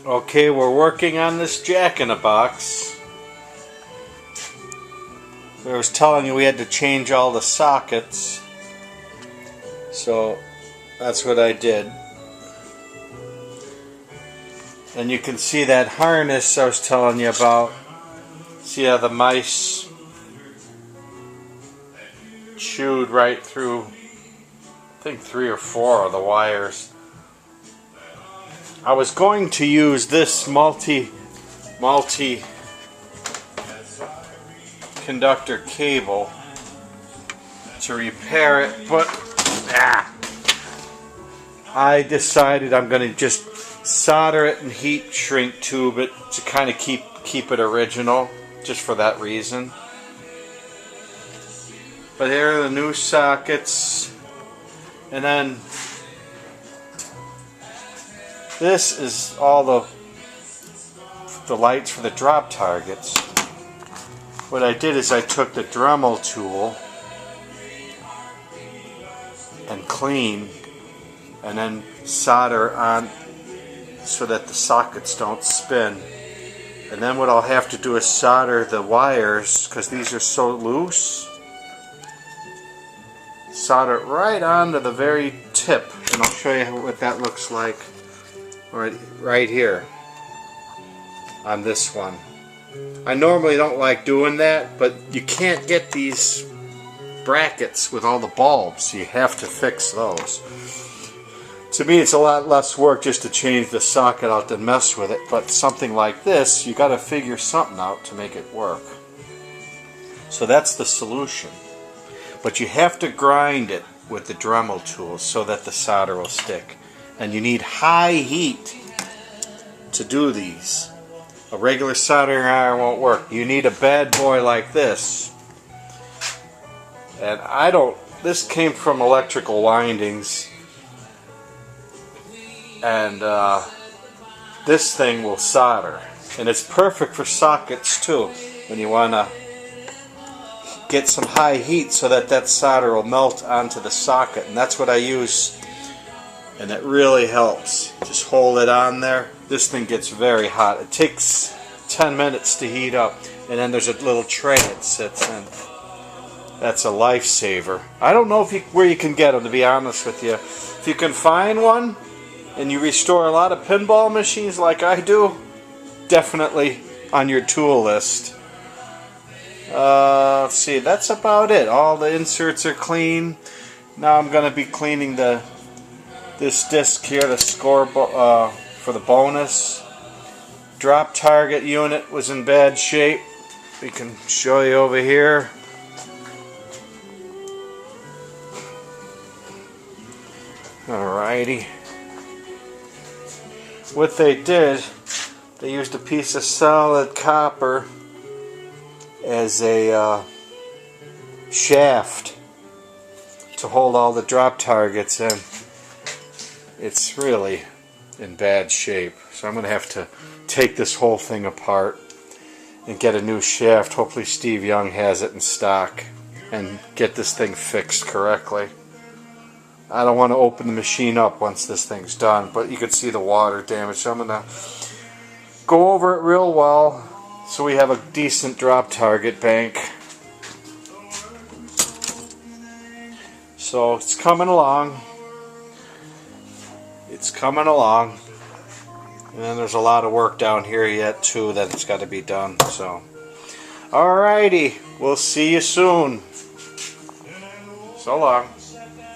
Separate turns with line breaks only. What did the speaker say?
Okay, we're working on this jack-in-a-box. I was telling you we had to change all the sockets, so that's what I did. And you can see that harness I was telling you about. See how the mice chewed right through, I think 3 or 4 of the wires. I was going to use this multi-conductor cable to repair it, but I decided I'm going to just solder it and heat shrink tube it to kind of keep it original, just for that reason. But here are the new sockets, and then this is all the lights for the drop targets. What I did is I took the Dremel tool and clean, and then solder on so that the sockets don't spin. And then what I'll have to do is solder the wires, because these are so loose. Solder it right onto the very tip, and I'll show you what that looks like right here on this one. I normally don't like doing that, but you can't get these brackets with all the bulbs, so you have to fix those. To me, it's a lot less work just to change the socket out than mess with it, but something like this, you got to figure something out to make it work. So that's the solution. But you have to grind it with the Dremel tool so that the solder will stick. And you need high heat to do these. A regular soldering iron won't work. You need a bad boy like this. And this came from electrical windings. And this thing will solder. And it's perfect for sockets too, when you want to get some high heat so that solder will melt onto the socket. And that's what I use, and it really helps. Just hold it on there. This thing gets very hot. It takes 10 minutes to heat up, and then there's a little tray it sits in. That's a lifesaver. I don't know where you can get them, to be honest with you. If you can find one and you restore a lot of pinball machines like I do, definitely on your tool list. Let's see, that's about it. All the inserts are clean. Now I'm going to be cleaning this disc here, the score for the bonus. Drop target unit was in bad shape. We can show you over here. Alrighty. What they did, they used a piece of solid copper as a shaft to hold all the drop targets in. It's really in bad shape, so I'm going to have to take this whole thing apart and get a new shaft. Hopefully Steve Young has it in stock, and get this thing fixed correctly. I don't want to open the machine up once this thing's done, but you can see the water damage, so I'm going to go over it real well so we have a decent drop target bank. So it's coming along. It's coming along. And then there's a lot of work down here yet too that's got to be done. So, alrighty, we'll see you soon. So long.